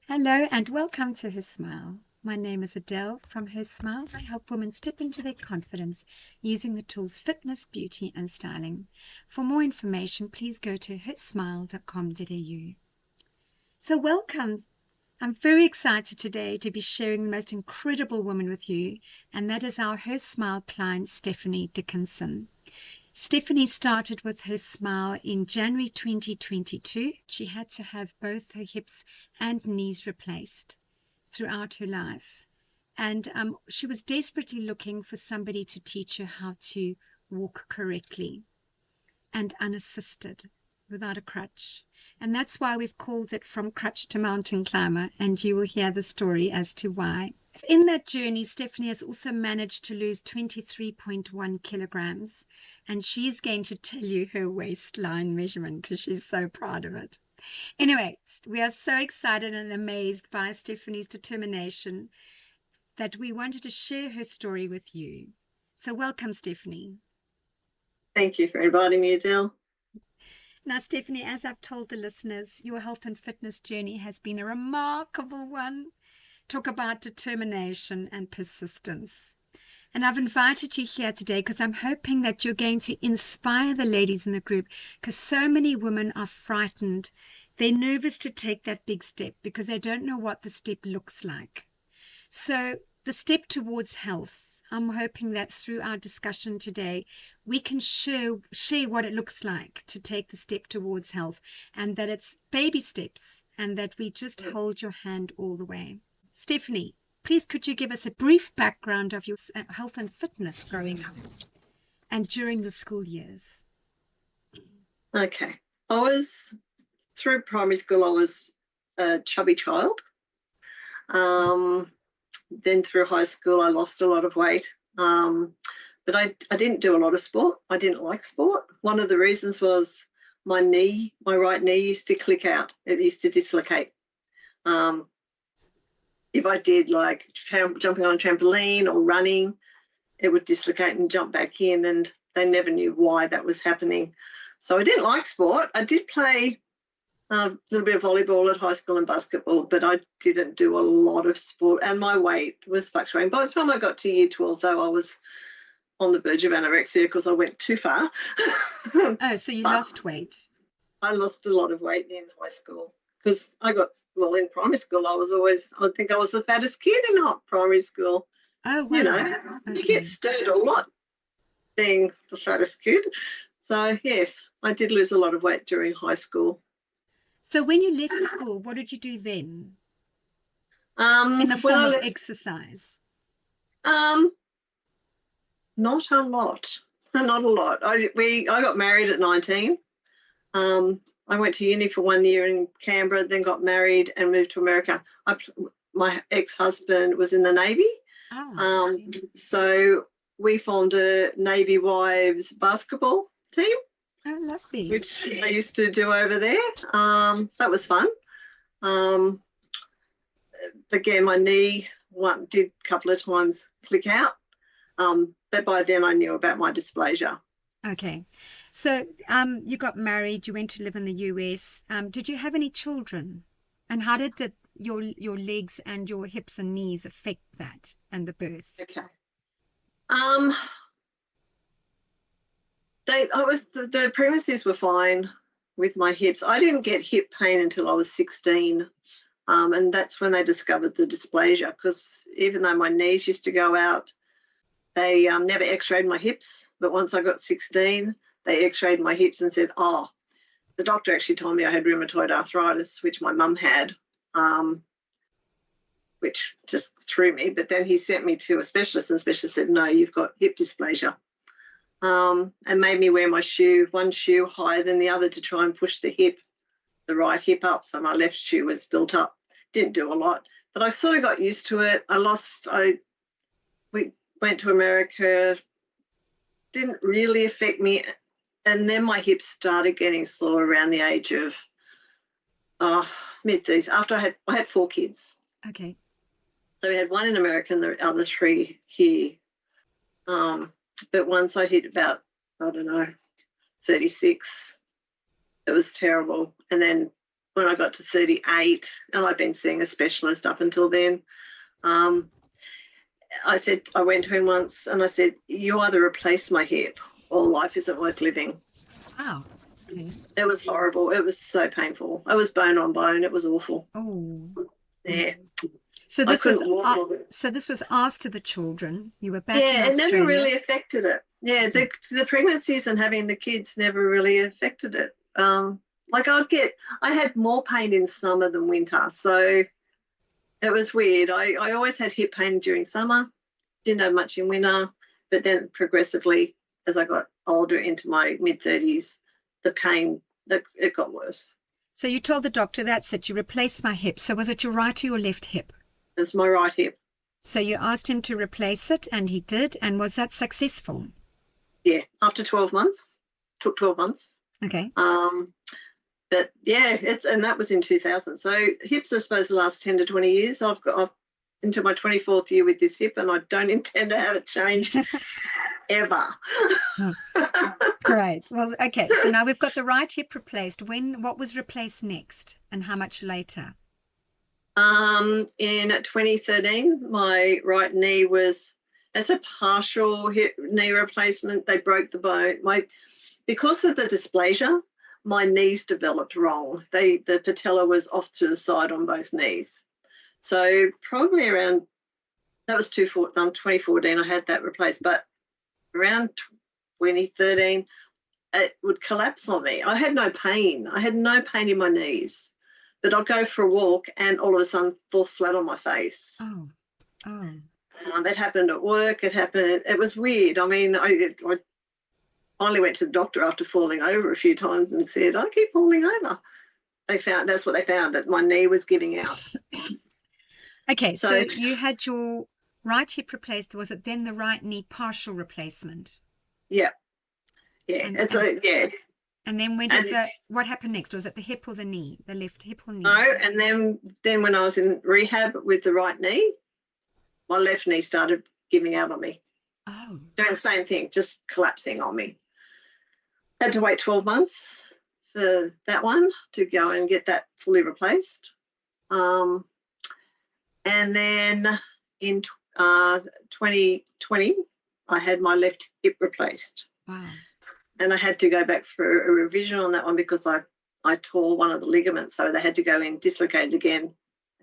Hello and welcome to Her Smile. My name is Adele from Her Smile. I help women step into their confidence using the tools fitness, beauty and styling. For more information, please go to hersmile.com.au. So welcome. I'm very excited today to be sharing the most incredible woman with you, and that is our Her Smile client, Stephanie Dickinson. Stephanie started with Her Smile in January 2022. She had to have both her hips and knees replaced throughout her life. And she was desperately looking for somebody to teach her how to walk correctly and unassisted without a crutch. And that's why we've called it From Crutch to Mountain Climber, and you will hear the story as to why. In that journey, Stephanie has also managed to lose 23.1 kilograms, and she's going to tell you her waistline measurement because she's so proud of it. Anyway, we are so excited and amazed by Stephanie's determination that we wanted to share her story with you. So welcome, Stephanie. Thank you for inviting me, Adele. Now, Stephanie, as I've told the listeners, your health and fitness journey has been a remarkable one. Talk about determination and persistence. And I've invited you here today because I'm hoping that you're going to inspire the ladies in the group, because so many women are frightened. They're nervous to take that big step because they don't know what the step looks like. So the step towards health, I'm hoping that through our discussion today, we can share what it looks like to take the step towards health, and that it's baby steps, and that we just hold your hand all the way. Stephanie, please could you give us a brief background of your health and fitness growing up and during the school years? Okay. Through primary school, I was a chubby child. Then through high school, I lost a lot of weight. But I didn't do a lot of sport. I didn't like sport. One of the reasons was my right knee used to click out. It used to dislocate. If I did like jumping on a trampoline or running, it would dislocate and jump back in, and they never knew why that was happening. So I didn't like sport. I did play a little bit of volleyball at high school and basketball, but I didn't do a lot of sport, and my weight was fluctuating. By the time I got to year 12, though, I was on the verge of anorexia because I went too far. Oh, so you lost weight. I lost a lot of weight in high school because in primary school, I think I was the fattest kid in primary school. Oh, wow. You know, you get stirred a lot being the fattest kid. So, yes, I did lose a lot of weight during high school. So when you left school, what did you do then? In the form of exercise? Not a lot. Not a lot. I got married at 19. I went to uni for 1 year in Canberra, then got married and moved to America. My ex-husband was in the Navy. Oh, so we formed a Navy wives basketball team. Oh, lovely. Which I used to do over there. That was fun. Again, my knee did a couple of times click out, but by then I knew about my dysplasia. Okay. So you got married, you went to live in the US. Did you have any children? And how did your legs and your hips and knees affect that and the birth? Okay. The pregnancies were fine with my hips. I didn't get hip pain until I was 16, and that's when they discovered the dysplasia, because even though my knees used to go out, they never x-rayed my hips. But once I got 16, they x-rayed my hips and said, the doctor actually told me I had rheumatoid arthritis, which my mum had, which just threw me. But then he sent me to a specialist, and the specialist said, no, you've got hip dysplasia. And made me wear one shoe higher than the other to try and push the right hip up. So my left shoe was built up. Didn't do a lot, but I sort of got used to it. We went to America, didn't really affect me. And then my hips started getting sore around the age of mid-30s, after I had 4 kids. Okay. So we had one in America and the other 3 here. But once I hit about, 36, it was terrible. And then when I got to 38, and I'd been seeing a specialist up until then. I went to him once and I said, you either replace my hip or life isn't worth living. Wow. Okay. It was horrible. It was so painful. I was bone on bone. It was awful. Oh. Yeah. So I this was couldn't walk. so this was after the children. You were back in Yeah, it Australia. never really affected it. Yeah, the pregnancies and having the kids never really affected it. Like I had more pain in summer than winter, so it was weird. I always had hip pain during summer, didn't have much in winter, but then progressively, as I got older into my mid-30s, the pain, it got worse. So you told the doctor, that's it, you replaced my hip. So was it your right or your left hip? It was my right hip. So you asked him to replace it, and he did, and was that successful? Yeah, after 12 months. Took 12 months. Okay. But yeah, and that was in 2000. So hips are supposed to last 10 to 20 years. I've into my 24th year with this hip, and I don't intend to have it changed ever. Great. Well, okay. So now we've got the right hip replaced. What was replaced next, and how much later? In 2013, my right knee as a partial hip knee replacement. They broke the bone. Because of the dysplasia, my knees developed wrong. The patella was off to the side on both knees. So probably around, that was 2014, I had that replaced, but around 2013, it would collapse on me. I had no pain. I had no pain in my knees, but I'd go for a walk and all of a sudden fall flat on my face. Oh. It happened at work. It was weird. I mean, I finally went to the doctor after falling over a few times and said, I keep falling over. That's what they found, that my knee was giving out. Okay, so you had your right hip replaced. Was it then the right knee partial replacement? Yeah. Yeah. Yeah. And then what happened next? Was it the hip or the knee? The left hip or knee? No, and then when I was in rehab with the right knee, my left knee started giving out on me. Oh. Doing the same thing, just collapsing on me. Had to wait 12 months for that one to go and get that fully replaced. And then in 2020, I had my left hip replaced. Wow. And I had to go back for a revision on that one because I tore one of the ligaments, so they had to go in, dislocate it again,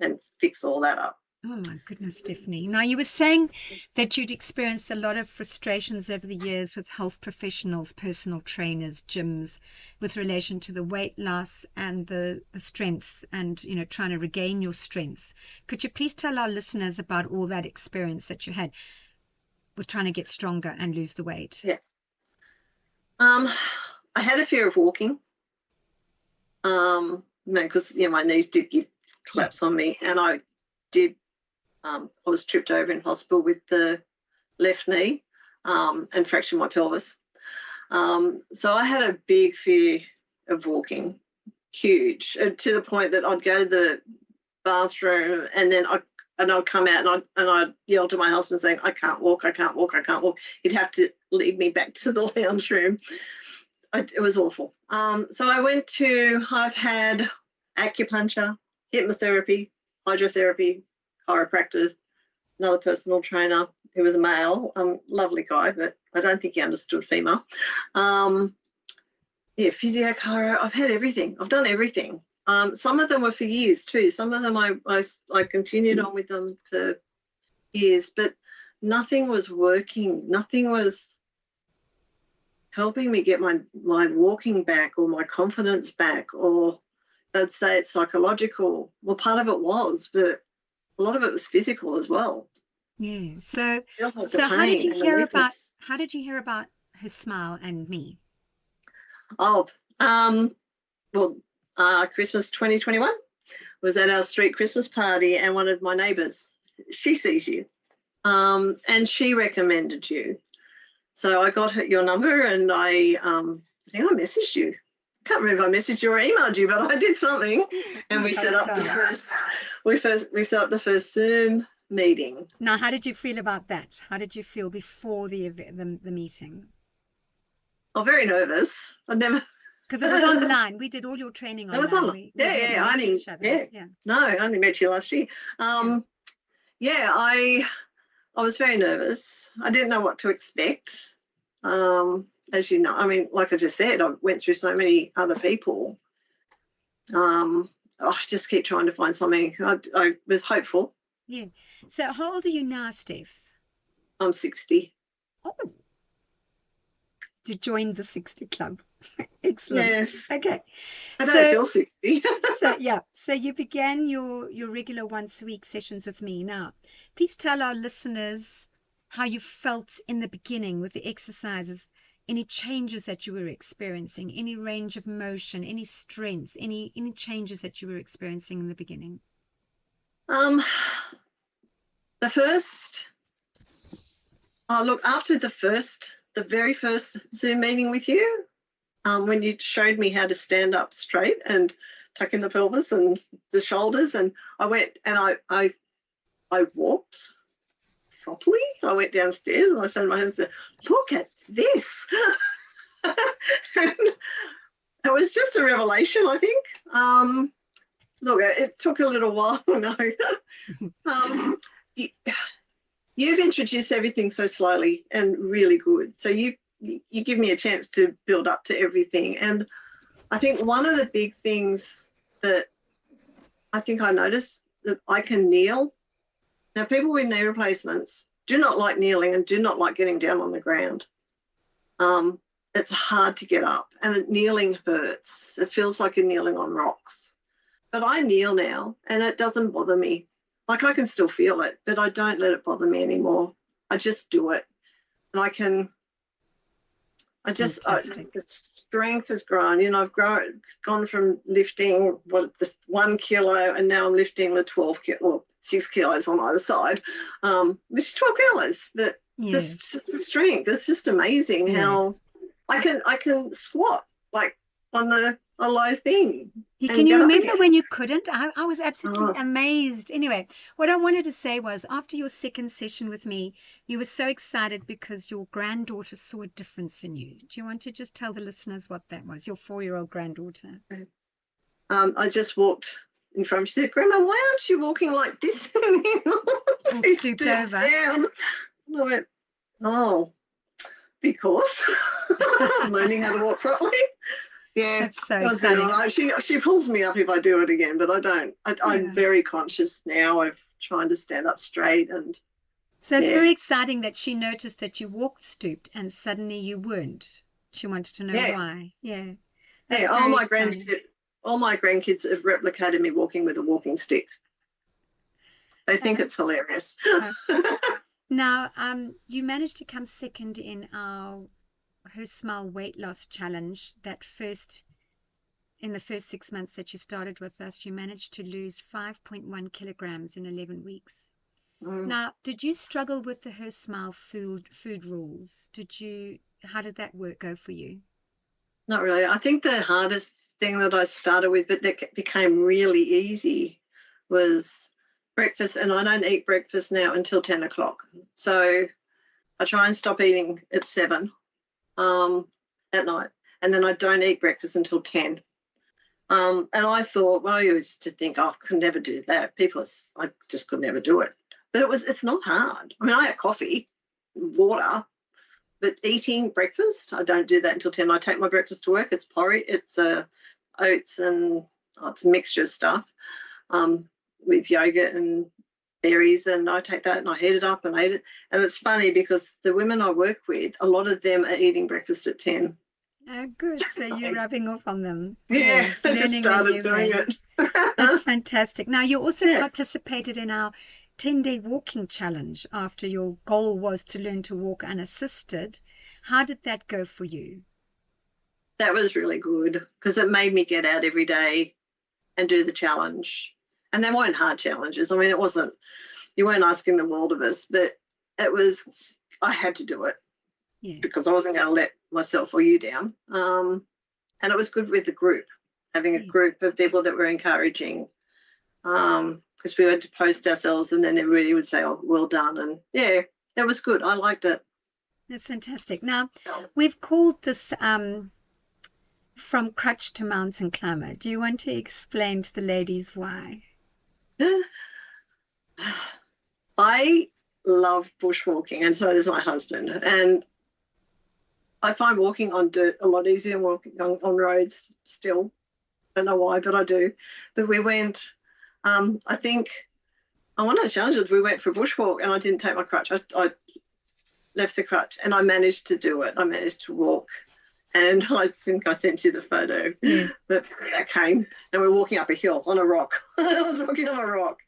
and fix all that up. Oh, my goodness, Stephanie. Now, you were saying that you'd experienced a lot of frustrations over the years with health professionals, personal trainers, gyms, with relation to the weight loss and the strength and, trying to regain your strength. Could you please tell our listeners about all that experience that you had with trying to get stronger and lose the weight? Yeah. I had a fear of walking. Because my knees did collapse on me, and I did. I was tripped over in hospital with the left knee and fractured my pelvis. So I had a big fear of walking, huge, to the point that I'd go to the bathroom and then I'd come out and I'd yell to my husband saying, I can't walk, I can't walk, I can't walk. He'd have to lead me back to the lounge room. It was awful. So I've had acupuncture, hypnotherapy, hydrotherapy, chiropractor, another personal trainer who was a male, lovely guy, but I don't think he understood female. Physio, chiro, I've had everything. I've done everything. Some of them were for years too. Some of them I continued on with them for years, but nothing was working. Nothing was helping me get my walking back or my confidence back, or they'd say it's psychological. Well, part of it was, but a lot of it was physical as well. Yeah. So how did you hear about Her Smile and me? Oh, Christmas 2021 was at our street Christmas party, and one of my neighbours, she sees you, and she recommended you. So I got your number, and I think I messaged you. I can't remember if I messaged you or emailed you, but I did something, and we set up the first Zoom meeting. Now, how did you feel about that? How did you feel before the meeting? Oh, very nervous. Because it was online. We did all your training That was online. on. We Yeah, hadn't I met only, each other. yeah. No, I only met you last year. Yeah, I was very nervous. I didn't know what to expect. As you know, I mean, like I just said, I went through so many other people. I just keep trying to find something. I was hopeful. Yeah. So how old are you now, Steph? I'm 60. Oh, you joined the 60 club. Excellent. Yes. Okay. I don't feel 60. So you began your regular once a week sessions with me. Now, please tell our listeners how you felt in the beginning with the exercises, any changes that you were experiencing, any range of motion, any strength, any changes that you were experiencing in the beginning. The first, after the very first Zoom meeting with you, when you showed me how to stand up straight and tuck in the pelvis and the shoulders, and I went and I walked properly. I went downstairs and I showed my husband, look at this. And it was just a revelation, I think. Look, it took a little while. No. You've introduced everything so slowly and really good. So you give me a chance to build up to everything. And I think one of the big things that I think I noticed that I can kneel. Now, people with knee replacements do not like kneeling and do not like getting down on the ground. It's hard to get up, and kneeling hurts. It feels like you're kneeling on rocks. But I kneel now, and it doesn't bother me. Like, I can still feel it, but I don't let it bother me anymore. I just do it. And the strength has grown. You know, I've gone from lifting 1 kilo, and now I'm lifting the 6 kilos on either side, which is 12 kilos. But the strength, it's just amazing how I can squat like on a low thing. Can you remember when you couldn't? I was absolutely amazed. Anyway, what I wanted to say was, after your second session with me, you were so excited because your granddaughter saw a difference in you. Do you want to just tell the listeners what that was, your 4-year-old granddaughter? I just walked in front. She said, Grandma, why aren't you walking like this anymore? I stooped down. And I went, because I'm learning how to walk properly. Yeah, that's so exciting. She pulls me up if I do it again, but I don't. I'm very conscious now of trying to stand up straight. And so it's very exciting that she noticed that you walked stooped and suddenly you weren't. She wanted to know why. Yeah. All my grandkids have replicated me walking with a walking stick. They think it's hilarious. Now, you managed to come second in our Her Smile weight loss challenge. In the first 6 months that you started with us, you managed to lose 5.1 kilograms in 11 weeks. Now, did you struggle with the Her Smile food rules? How did that go for you? Not really. I think the hardest thing that I started with, but that became really easy, was breakfast. And I don't eat breakfast now until 10 o'clock. So I try and stop eating at 7 at night. And then I don't eat breakfast until 10. And I thought, I used to think, I could never do that. I just could never do it. But it's not hard. I mean, I have coffee, water, but eating breakfast, I don't do that until 10. I take my breakfast to work. It's porridge, it's oats, and it's a mixture of stuff with yogurt and berries, and I take that and I heat it up and eat it. And it's funny because the women I work with, a lot of them are eating breakfast at 10. Oh, good. So you're rubbing off on them. Yeah, I just started doing it. That's fantastic. Now, you also participated in our 10-day walking challenge after your goal was to learn to walk unassisted. How did that go for you? That was really good because it made me get out every day and do the challenge. And they weren't hard challenges. I mean, you weren't asking the world of us, but I had to do it because I wasn't going to let myself or you down. And it was good with the group, having a group of people that were encouraging, because we had to post ourselves and then everybody would say, oh, well done. And it was good. I liked it. That's fantastic. Now, we've called this from crutch to mountain climber. Do you want to explain to the ladies why? I love bushwalking, and so does my husband. And I find walking on dirt a lot easier than walking on roads still. I don't know why, but I do. But we went, I think, on one of the challenges, we went for a bushwalk and I didn't take my crutch. I left the crutch and I managed to do it. I managed to walk. And I think I sent you the photo that came. And we're walking up a hill on a rock. I was walking on a rock.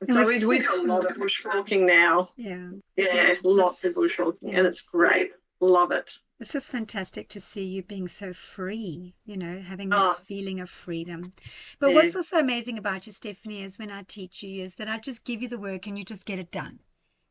So we do a lot of bushwalking now. Yeah, lots of bushwalking, and it's great. Love it. It's just fantastic to see you being so free, having that feeling of freedom. But what's also amazing about you, Stephanie, is when I teach you is that I just give you the work and you just get it done.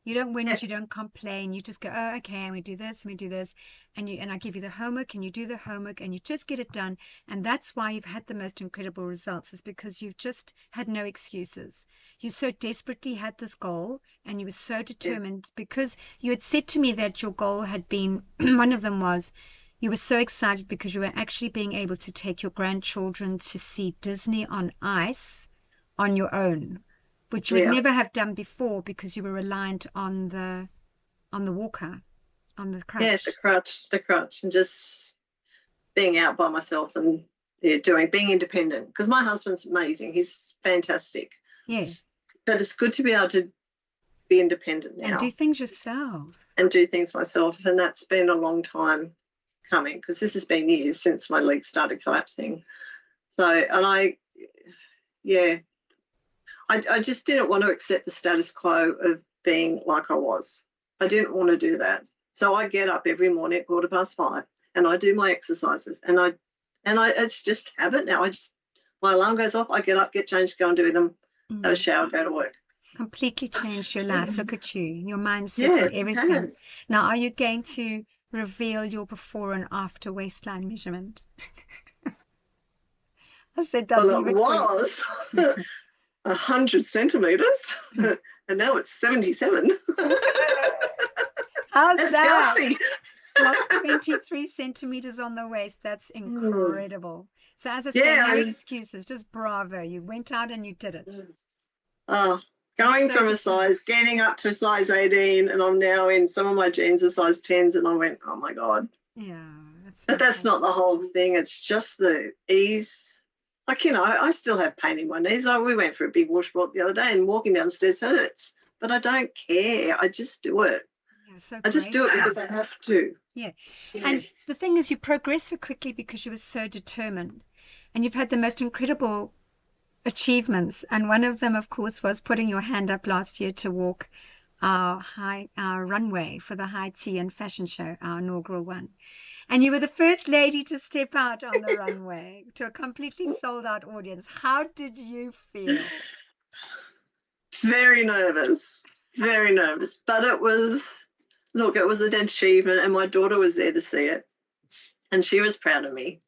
You don't whinge, you don't complain. You just go, oh, okay, and we do this, and we do this, and I give you the homework, and you do the homework, and you just get it done. And that's why you've had the most incredible results, is because you've just had no excuses. You so desperately had this goal, and you were so determined because you had said to me that your goal had been, one of them was, you were so excited because you were actually being able to take your grandchildren to see Disney on ice on your own, which you would never have done before because you were reliant on the walker, on the crutch. Yeah, the crutch, and just being out by myself and being independent. Because my husband's amazing; he's fantastic. Yeah, but it's good to be able to be independent now and do things yourself. And do things myself, and that's been a long time coming because this has been years since my legs started collapsing. So, and I just didn't want to accept the status quo of being like I was. I didn't want to do that. So I get up every morning at 5:15 and I do my exercises and it's just habit now. My alarm goes off, I get up, get changed, go and do them, have a shower, go to work. Completely changed your life. Look at you, your mindset and everything. Now, are you going to reveal your before and after waistline measurement? I said that. Well, it was 100 centimetres, and now it's 77. How's That's that? healthy. Lost 23 centimetres on the waist. That's incredible. So as I say, no excuses, just bravo. You went out and you did it. Going from a size, getting up to a size 18, and I'm now in some of my jeans are size 10s, and I went, oh my God. Yeah. But that's not the whole thing. It's just the ease. Like, I still have pain in my knees. We went for a big bushwalk the other day and walking downstairs hurts, but I don't care. I just do it. Yeah, so I just do it because I have to. Yeah. And the thing is, you progress so quickly because you were so determined, and you've had the most incredible achievements. And one of them, of course, was putting your hand up last year to walk our runway for the High Tea and Fashion Show, our inaugural one. And you were the first lady to step out on the runway to a completely sold out audience. How did you feel? Very nervous. But it was an achievement, and my daughter was there to see it. And she was proud of me.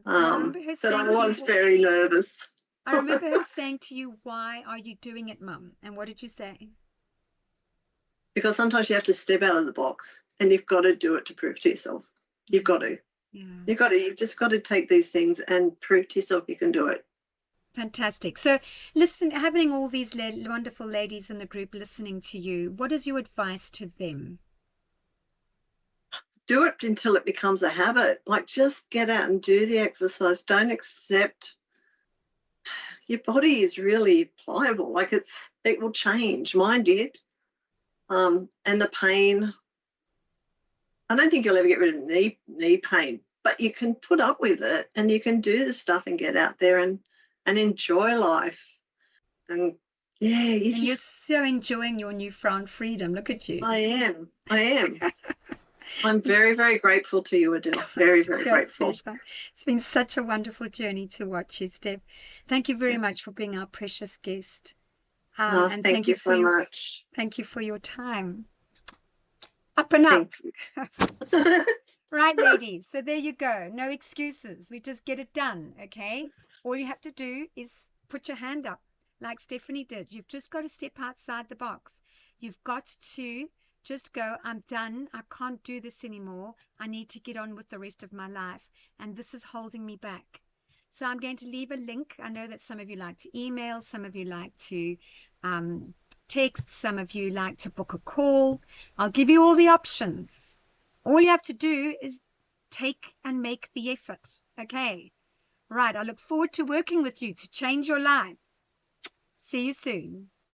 But I was very nervous. I remember her saying to you, why are you doing it, Mum? And what did you say? Because sometimes you have to step out of the box and you've got to do it to prove to yourself. You've got to. Yeah. You've just got to take these things and prove to yourself you can do it. Fantastic. So listen, having all these wonderful ladies in the group listening to you, what is your advice to them? Do it until it becomes a habit. Like, just get out and do the exercise. Don't accept. Your body is really pliable. Like, it will change. Mine did. And the pain, I don't think you'll ever get rid of knee pain, but you can put up with it and you can do the stuff and get out there and enjoy life. And you're so enjoying your newfound freedom. Look at you. I am. I'm very, very grateful to you, Adele. Very, very grateful. Pleasure. It's been such a wonderful journey to watch you, Steph. Thank you very much for being our precious guest. And thank you so much. Thank you for your time. Up and up. Right, ladies. So there you go. No excuses. We just get it done, okay? All you have to do is put your hand up like Stephanie did. You've just got to step outside the box. You've got to Just go, I'm done. I can't do this anymore. I need to get on with the rest of my life. And this is holding me back. So I'm going to leave a link. I know that some of you like to email, some of you like to text, some of you like to book a call. I'll give you all the options. All you have to do is take and make the effort. Okay. Right. I look forward to working with you to change your life. See you soon.